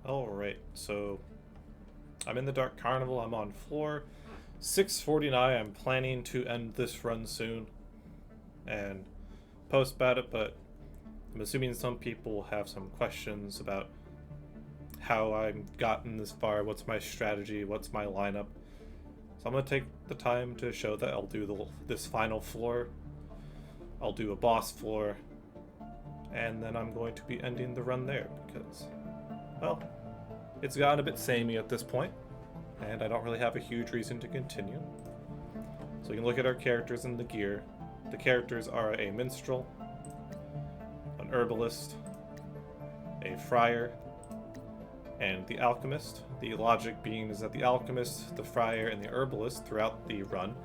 Alright, so I'm in the Dark Carnival. I'm on floor 649. I'm planning to end this run soon and post about it, but I'm assuming some people have some questions about how I've gotten this far, what's my strategy, what's my lineup. So I'm going to take the time to show that I'll do this final floor. I'll do a boss floor, and then I'm going to be ending the run there because, well, it's gotten a bit samey at this point, and I don't really have a huge reason to continue. So you can look at our characters and the gear. The characters are a minstrel, an herbalist, a friar, and the alchemist. The logic being is that the alchemist, the friar, and the herbalist throughout the run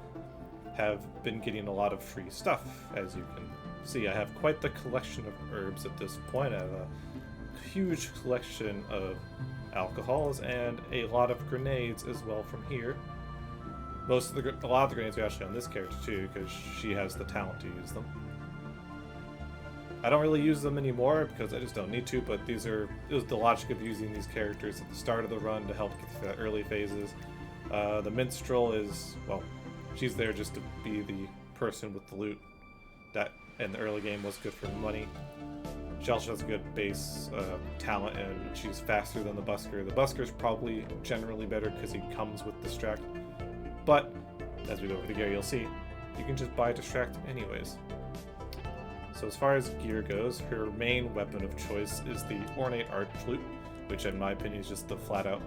have been getting a lot of free stuff. As you can see, I have quite the collection of herbs at this point. I have a huge collection of alcohols and a lot of grenades as well from here. A lot of the grenades are actually on this character too, because she has the talent to use them. I don't really use them anymore because I just don't need to, but it was the logic of using these characters at the start of the run to help get through that early phases. The minstrel is, well, she's there just to be the person with the loot. That in the early game was good for money. She also has a good base talent, and she's faster than the busker. The busker's probably generally better because he comes with distract. But as we go over the gear, you'll see you can just buy distract anyways. So as far as gear goes, her main weapon of choice is the ornate arch flute, which in my opinion is just the flat out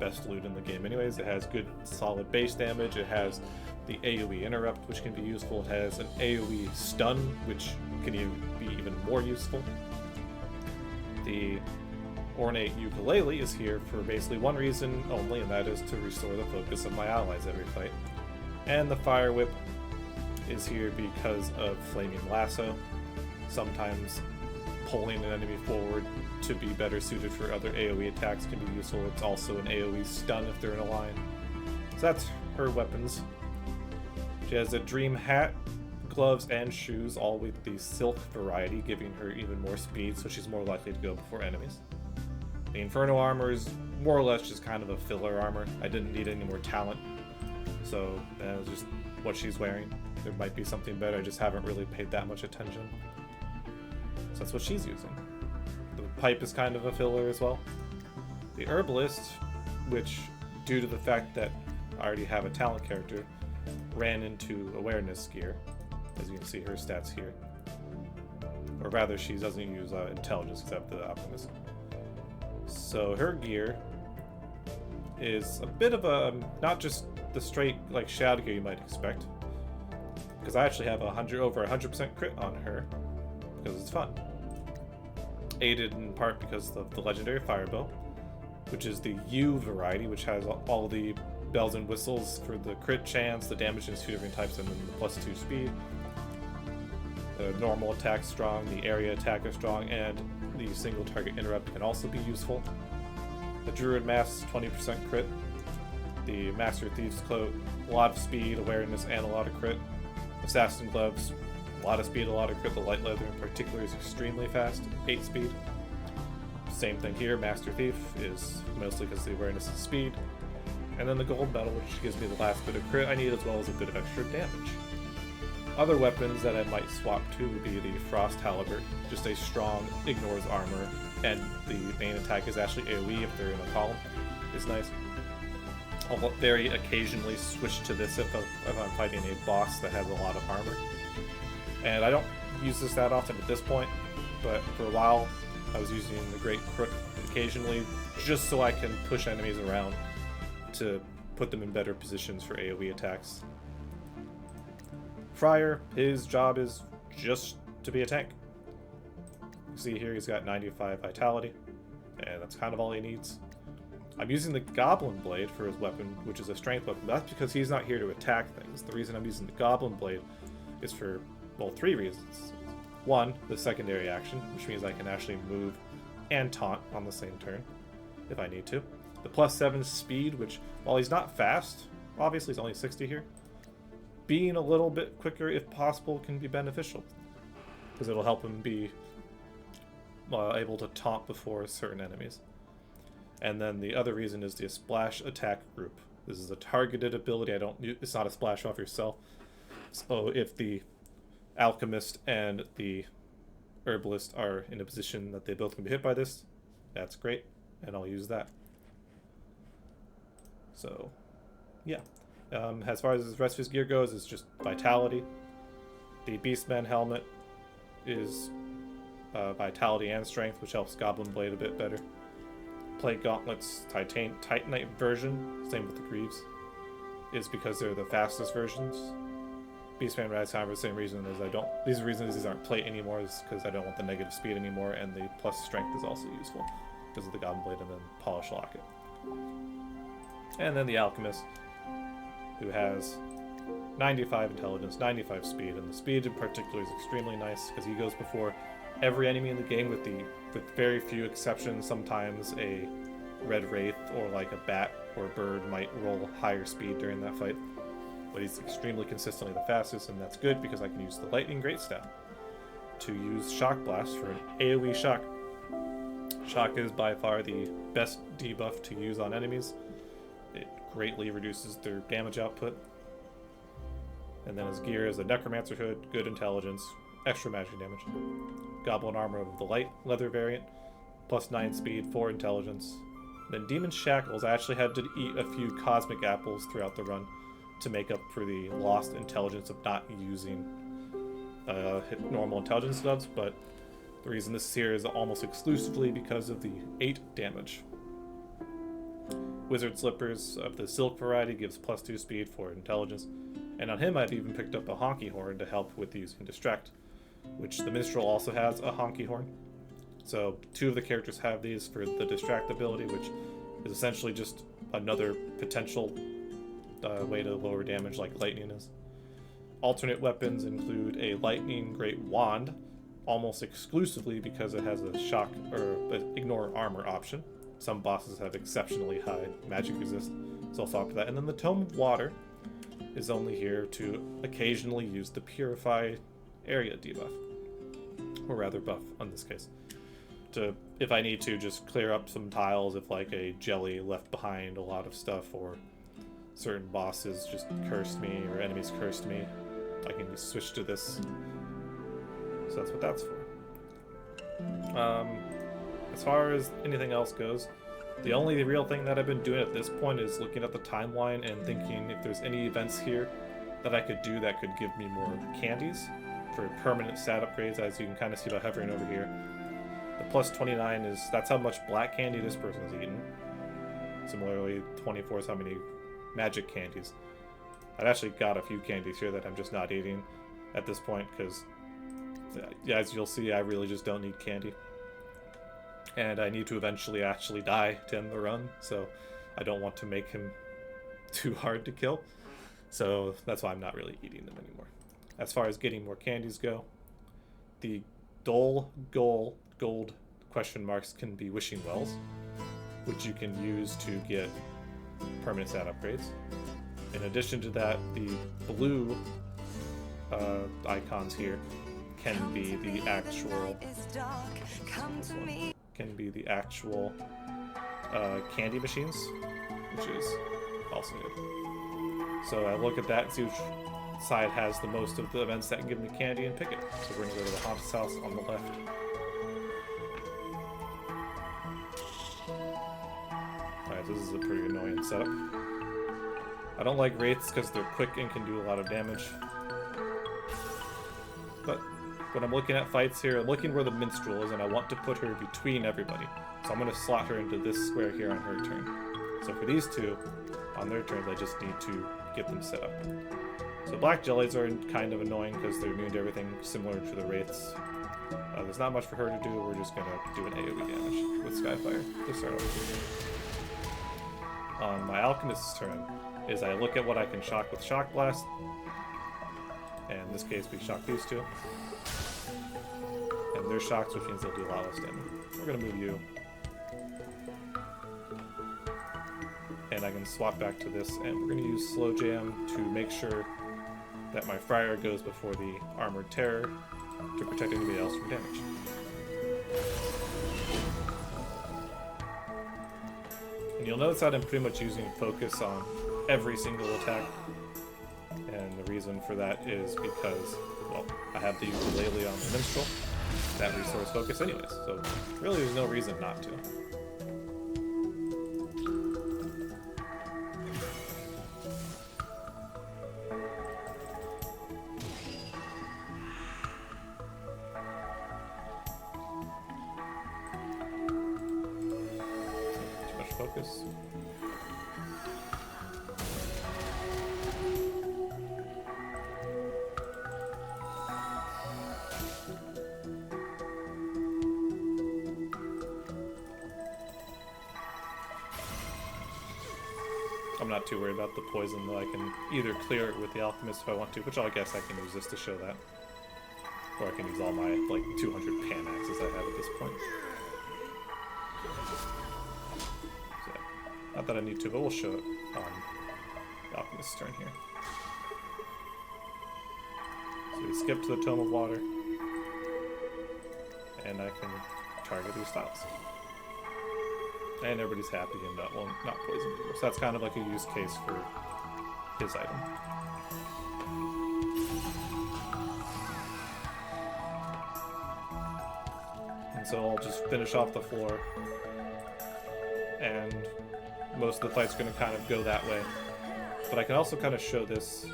best loot in the game anyways. It has good solid base damage, it has the AoE interrupt, which can be useful, it has an AoE stun, which can be even more useful. The ornate ukulele is here for basically one reason only, and that is to restore the focus of my allies every fight. And the fire whip is here because of flaming lasso. Sometimes pulling an enemy forward to be better suited for other AoE attacks can be useful. It's also an AoE stun if they're in a line. So that's her weapons. She has a dream hat, gloves, and shoes, all with the silk variety, giving her even more speed, so she's more likely to go before enemies. The Inferno armor is more or less just kind of a filler armor. I didn't need any more talent, so that was just what she's wearing. There might be something better, I just haven't really paid that much attention. So that's what she's using. The pipe is kind of a filler as well. The herbalist, which, due to the fact that I already have a talent character, ran into awareness gear. As you can see, her stats here. Or rather, she doesn't use intelligence except the alchemist. So her gear is a bit of a, not just the straight like shadow gear you might expect, because I actually have over 100% crit on her because it's fun. Aided in part because of the legendary firebow, which is the U variety, which has all the bells and whistles for the crit chance, the damage in 2 different types, and then the +2 speed. The normal attack strong, the area attack is strong, and the single target interrupt can also be useful. The Druid Mask, 20% crit. The Master Thief's Cloak, a lot of speed, awareness, and a lot of crit. Assassin Gloves, a lot of speed, a lot of crit. The Light Leather in particular is extremely fast, 8 speed. Same thing here, Master Thief is mostly because of the awareness and speed. And then the Gold Medal, which gives me the last bit of crit I need as well as a bit of extra damage. Other weapons that I might swap to would be the Frost Halberd, just a strong, ignores armor, and the main attack is actually AoE if they're in a column. It's nice. I'll very occasionally switch to this if I'm fighting a boss that has a lot of armor. And I don't use this that often at this point, but for a while I was using the Great Crook occasionally, just so I can push enemies around to put them in better positions for AoE attacks. Friar, his job is just to be a tank. You see here he's got 95 vitality, and that's kind of all he needs. I'm using the Goblin Blade for his weapon, which is a strength weapon. That's because he's not here to attack things. The reason I'm using the Goblin Blade is for, well, 3 reasons. 1, the secondary action, which means I can actually move and taunt on the same turn if I need to. The +7 speed, which, while he's not fast, obviously he's only 60 here, being a little bit quicker if possible can be beneficial, because it'll help him be able to taunt before certain enemies. And then the other reason is the splash attack group. This is a targeted ability. It's not a splash off yourself. So if the alchemist and the herbalist are in a position that they both can be hit by this, that's great, and I'll use that. So, yeah. As far as the rest of his gear goes, it's just vitality. The Beastman helmet is vitality and strength, which helps Goblin Blade a bit better. Plate gauntlets, Titanite version, same with the Greaves, is because they're the fastest versions. Beastman rides time for the same reason as these reasons these aren't plate anymore is because I don't want the negative speed anymore, and the plus strength is also useful because of the Goblin Blade and then Polish Locket. And then the Alchemist, who has 95 intelligence, 95 speed, and the speed in particular is extremely nice because he goes before every enemy in the game with very few exceptions. Sometimes a red wraith or like a bat or a bird might roll higher speed during that fight, but he's extremely consistently the fastest, and that's good because I can use the Lightning Greatstaff to use Shock Blast for an AoE shock. Shock is by far the best debuff to use on enemies. It greatly reduces their damage output. And then his gear is a Necromancer hood, good intelligence, extra magic damage. Goblin armor of the light leather variant, plus 9 speed, 4 intelligence. Then Demon Shackles, I actually had to eat a few cosmic apples throughout the run to make up for the lost intelligence of not using normal intelligence gloves, but the reason this here is almost exclusively because of the 8 damage. Wizard Slippers of the silk variety gives plus 2 speed for intelligence, and on him I've even picked up a honky horn to help with using distract, which the minstrel also has a honky horn. So 2 of the characters have these for the distract ability, which is essentially just another potential way to lower damage like lightning is. Alternate weapons include a lightning great wand, almost exclusively because it has a shock or ignore armor option. Some bosses have exceptionally high magic resist, so I'll talk to that. And then the Tome of Water is only here to occasionally use the Purify area debuff, or rather buff in this case, to if I need to just clear up some tiles if like a jelly left behind a lot of stuff, or certain bosses just cursed me or enemies cursed me, I can just switch to this. So that's what that's for. As far as anything else goes, the only real thing that I've been doing at this point is looking at the timeline and thinking if there's any events here that I could do that could give me more candies for permanent stat upgrades, as you can kind of see by hovering over here. The plus 29 that's how much black candy this person has eaten. Similarly, 24 is how many magic candies. I've actually got a few candies here that I'm just not eating at this point because, as you'll see, I really just don't need candy. And I need to eventually actually die to end the run, so I don't want to make him too hard to kill. So that's why I'm not really eating them anymore. As far as getting more candies go, the gold question marks can be wishing wells, which you can use to get permanent stat upgrades. In addition to that, the blue icons here can be the actual candy machines, which is also good. So I look at that and see which side has the most of the events that can give me candy and pick it. So we're going to go to the Haunted House on the left. Alright, this is a pretty annoying setup. I don't like wraiths because they're quick and can do a lot of damage. But when I'm looking at fights here, I'm looking where the minstrel is, and I want to put her between everybody. So I'm going to slot her into this square here on her turn. So for these two, on their turns, I just need to get them set up. So black jellies are kind of annoying because they're immune to everything similar to the wraiths. There's not much for her to do. We're just going to do an AoE damage with Skyfire to start off. On my Alchemist's turn is I look at what I can shock with Shock Blast. And in this case, we shock these two. And they're shocked, which means they'll do a lot less damage. We're going to move you. And I can swap back to this, and we're going to use Slow Jam to make sure that my Friar goes before the Armored Terror to protect anybody else from damage. And you'll notice that I'm pretty much using focus on every single attack. And the reason for that is because, well, I have the ukulele on the minstrel. That resource focus anyways, so really there's no reason not to. Too much focus. I'm not too worried about the poison, though I can either clear it with the alchemist if I want to, which I guess I can use this to show that. Or I can use all my, like, 200 pan axes I have at this point. So, yeah. Not that I need to, but we'll show it on the alchemist's turn here. So we skip to the Tome of Water, and I can target these tiles. And everybody's happy and not poisoned. So that's kind of like a use case for his item. And so I'll just finish off the floor. And most of the fight's going to kind of go that way. But I can also kind of show this.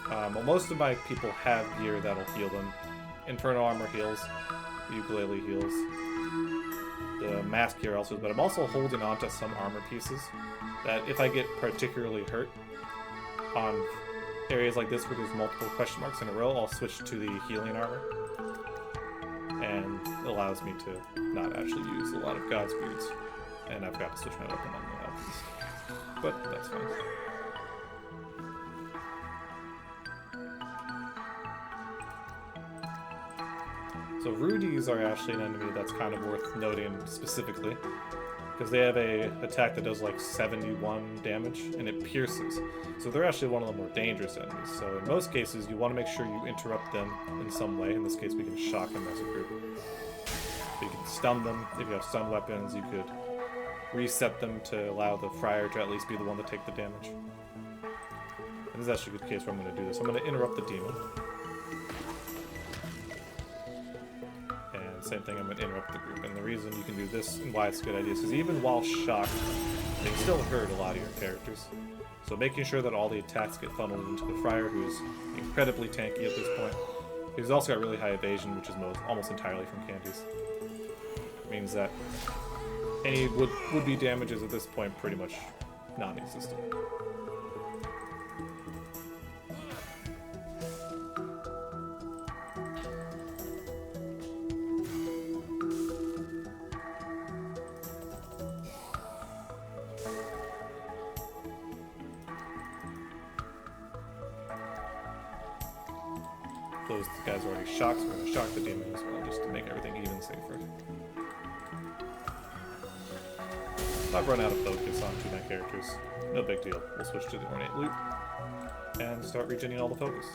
Well, most of my people have gear that'll heal them. Infernal Armor heals. Ukulele heals. The mask here also, but I'm also holding on to some armor pieces that if I get particularly hurt on areas like this where there's multiple question marks in a row, I'll switch to the healing armor, and it allows me to not actually use a lot of Godspeeds, and I've got to switch my weapon on the alchemist, but that's fine. So Rudies are actually an enemy that's kind of worth noting specifically, because they have a attack that does like 71 damage, and it pierces. So they're actually one of the more dangerous enemies. So in most cases, you want to make sure you interrupt them in some way. In this case, we can shock them as a group. So you can stun them. If you have stun weapons, you could reset them to allow the Friar to at least be the one to take the damage. And this is actually a good case where I'm going to do this. I'm going to interrupt the demon. Same thing, I'm going to interrupt the group. And the reason you can do this and why it's a good idea is because even while shocked, they still hurt a lot of your characters. So making sure that all the attacks get funneled into the Friar, who's incredibly tanky at this point. He's also got really high evasion, which is almost entirely from candies. Means that any would-be damages at this point pretty much non-existent. Those guys are already shocked, so we're going to shock the demon as well, just to make everything even safer. I've run out of focus on 2 of my characters. No big deal. We'll switch to the Ornate Loot and start regening all the focus.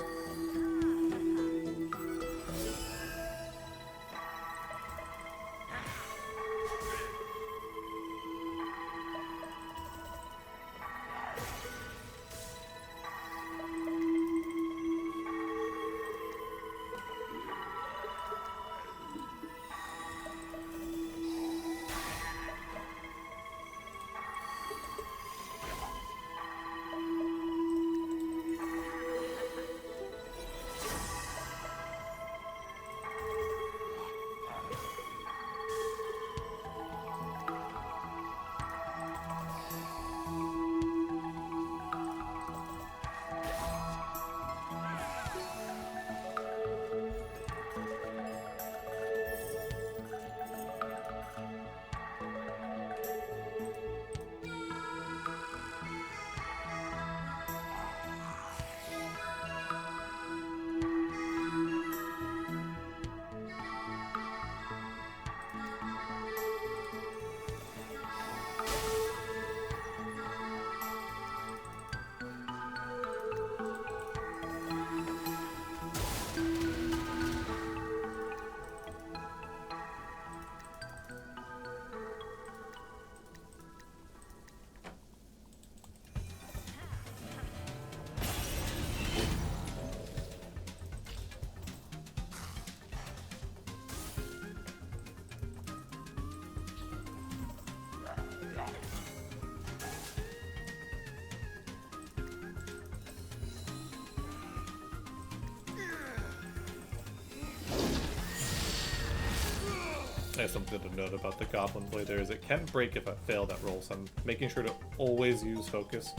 That's something to note about the Goblin Blade there is it can break if I fail that roll, so I'm making sure to always use focus,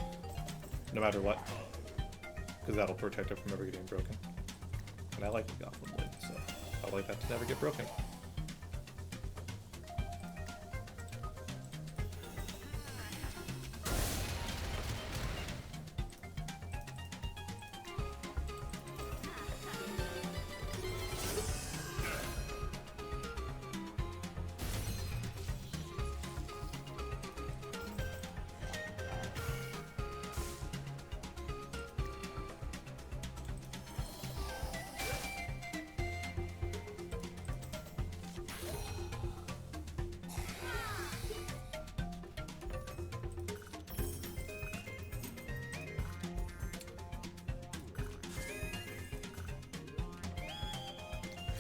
no matter what, because that'll protect it from ever getting broken. And I like the Goblin Blade, so I like that to never get broken.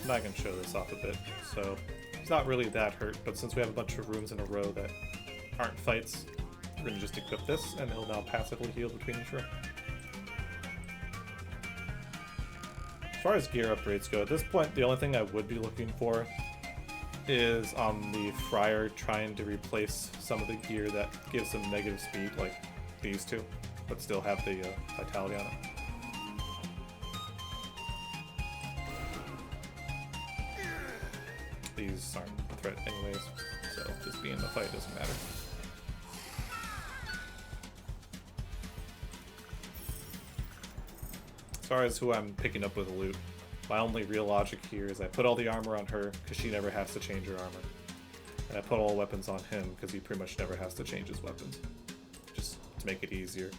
And I can show this off a bit, so he's not really that hurt, but since we have a bunch of rooms in a row that aren't fights, we're going to just equip this, and he'll now passively heal between each room. As far as gear upgrades go, at this point, the only thing I would be looking for is on the Friar trying to replace some of the gear that gives them negative speed, like these two, but still have the vitality on it. These aren't a threat anyways, so just being in the fight doesn't matter. As far as who I'm picking up with loot, my only real logic here is I put all the armor on her because she never has to change her armor. And I put all weapons on him because he pretty much never has to change his weapons. Just to make it easier.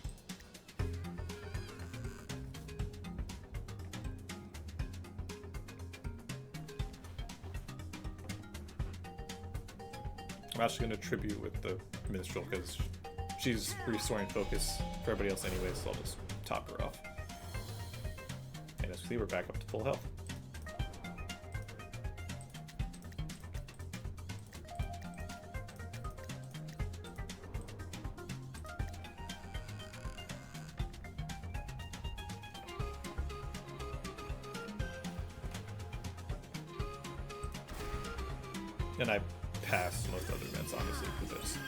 I'm actually going to tribute with the Minstrel because she's restoring focus for everybody else anyway, so I'll just top her off. And as we see, we're back up to full health. And I pass most other events, honestly, because I just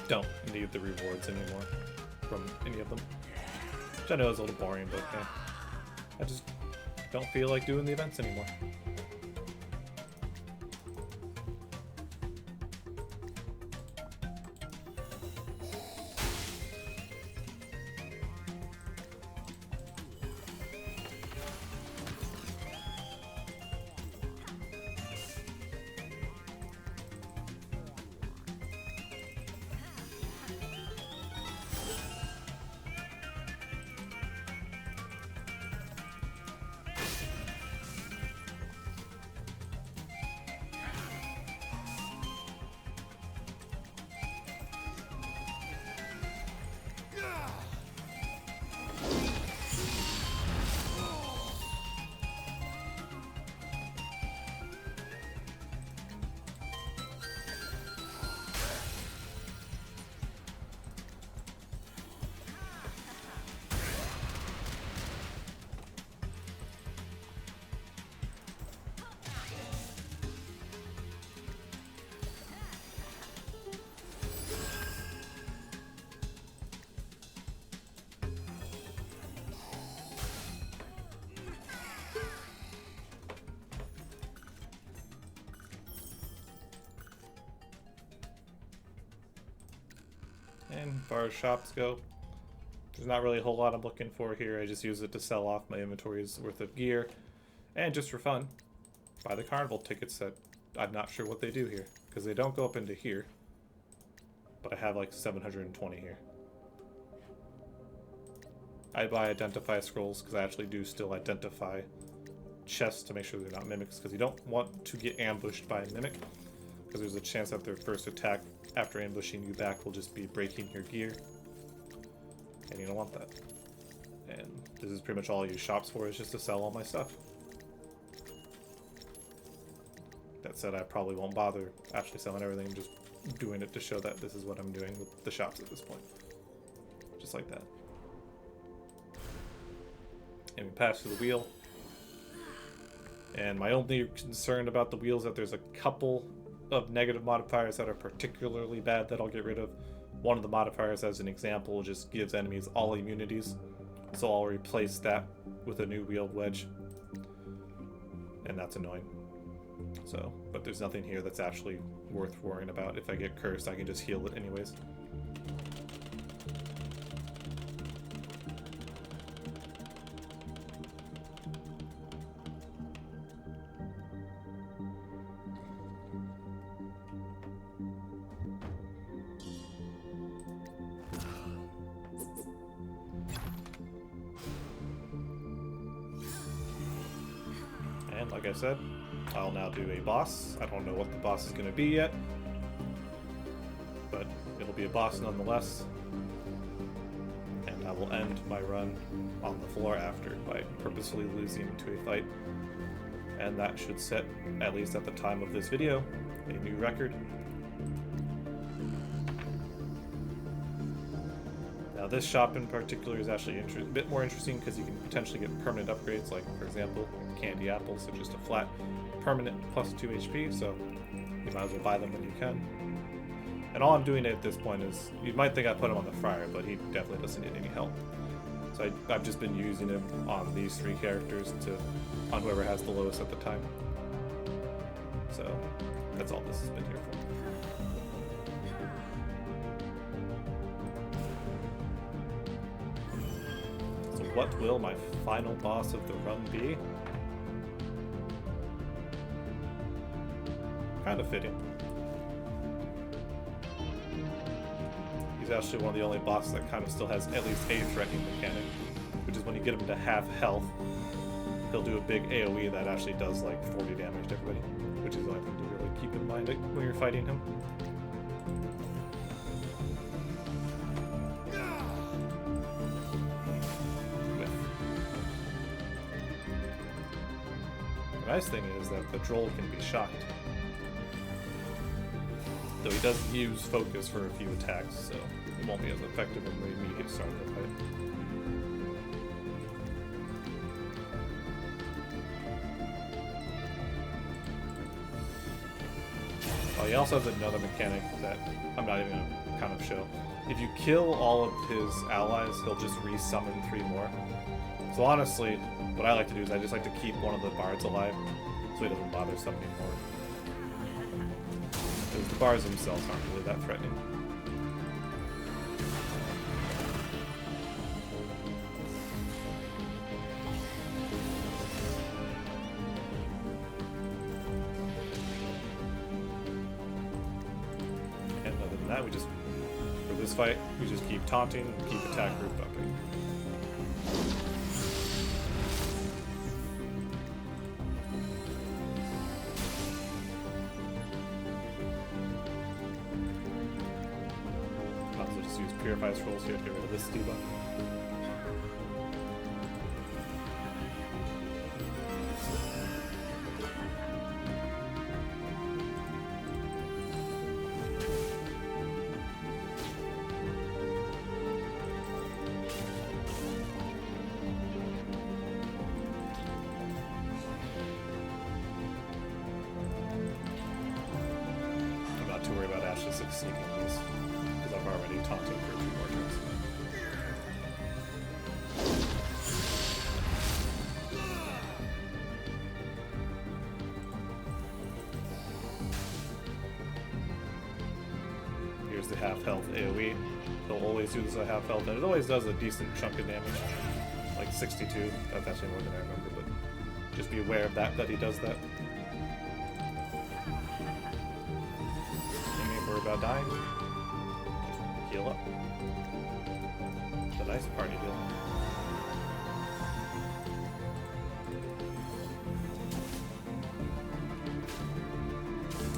don't need the rewards anymore from any of them. Which I know is a little boring, but yeah, I just don't feel like doing the events anymore. And as far as shops go, there's not really a whole lot I'm looking for here. I just use it to sell off my inventory's worth of gear. And just for fun, buy the Carnival tickets that I'm not sure what they do here. Because they don't go up into here. But I have like 720 here. I buy Identify Scrolls because I actually do still identify chests to make sure they're not mimics. Because you don't want to get ambushed by a mimic. Because there's a chance that their first attack after ambushing you back will just be breaking your gear. And you don't want that. And this is pretty much all I use shops for, is just to sell all my stuff. That said, I probably won't bother actually selling everything. I'm just doing it to show that this is what I'm doing with the shops at this point. Just like that. And we pass through the wheel. And my only concern about the wheel is that there's a couple of negative modifiers that are particularly bad that I'll get rid of. One of the modifiers, as an example, just gives enemies all immunities. So I'll replace that with a new wield wedge. And that's annoying. So, but there's nothing here that's actually worth worrying about. If I get cursed, I can just heal it anyways. And like I said, I'll now do a boss. I don't know what the boss is going to be yet, but it'll be a boss nonetheless. And I will end my run on the floor after by purposefully losing to a fight. And that should set, at least at the time of this video, a new record. Now this shop in particular is actually a bit more interesting because you can potentially get permanent upgrades, like for example, candy apples, so just a flat permanent plus 2 HP, so you might as well buy them when you can. And all I'm doing at this point is, you might think I put him on the Friar, but he definitely doesn't need any help. So I've just been using him on these 3 characters on whoever has the lowest at the time. So that's all this has been here for. So what will my final boss of the run be? Kind of fitting. He's actually one of the only bosses that kind of still has at least a threatening mechanic, which is when you get him to half health, he'll do a big AoE that actually does like 40 damage to everybody, which is something to really keep in mind when you're fighting him. The nice thing is that the troll can be shocked. Though he does use focus for a few attacks, so it won't be as effective in the immediate start of the fight. Oh, he also has another mechanic that I'm not even going to kind of show. If you kill all of his allies, he'll just re-summon 3 more. So honestly, what I like to do is I just like to keep one of the bards alive, so he doesn't bother summoning more. Because the bars themselves aren't really that threatening. And other than that, for this fight, we just keep taunting and keep attack group upping. Purify scrolls here to get rid of this debuff. I'm not too worried about Ashley succeeding these, because I've already taunted for 2 more turns. Here's the half health AoE. He'll always do this at half health, and it always does a decent chunk of damage. Like 62. That's actually more than I remember, but just be aware of that he does that. If we're about dying, just heal up. It's a nice party heal.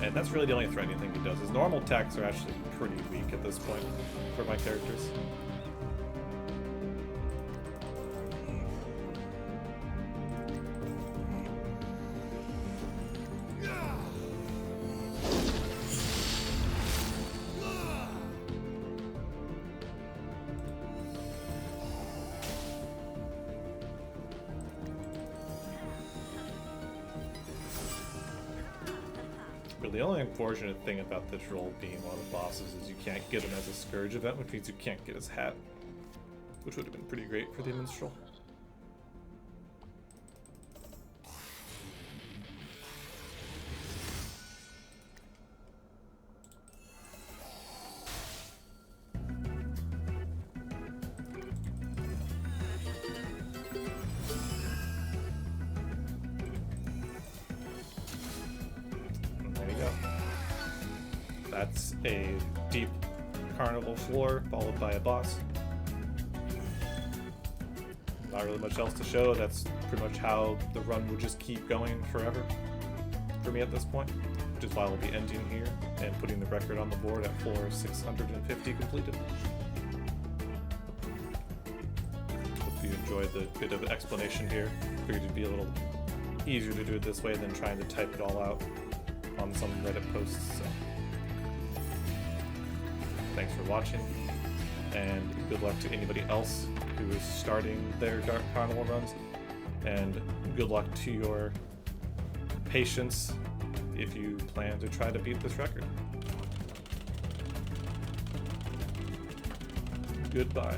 And that's really the only threatening thing he does. His normal attacks are actually pretty weak at this point for my characters. Really the only unfortunate thing about this role being one of the bosses is you can't get him as a Scourge event, which means you can't get his hat, which would have been pretty great for the Minstrel. That's a deep Carnival floor, followed by a boss. Not really much else to show. That's pretty much how the run would just keep going forever for me at this point, which is why we'll be ending here and putting the record on the board at floor 650 completed. Hope you enjoyed the bit of explanation here. Figured it'd be a little easier to do it this way than trying to type it all out on some Reddit posts. So. Thanks for watching, and good luck to anybody else who is starting their Dark Carnival runs, and good luck to your patience if you plan to try to beat this record. Goodbye.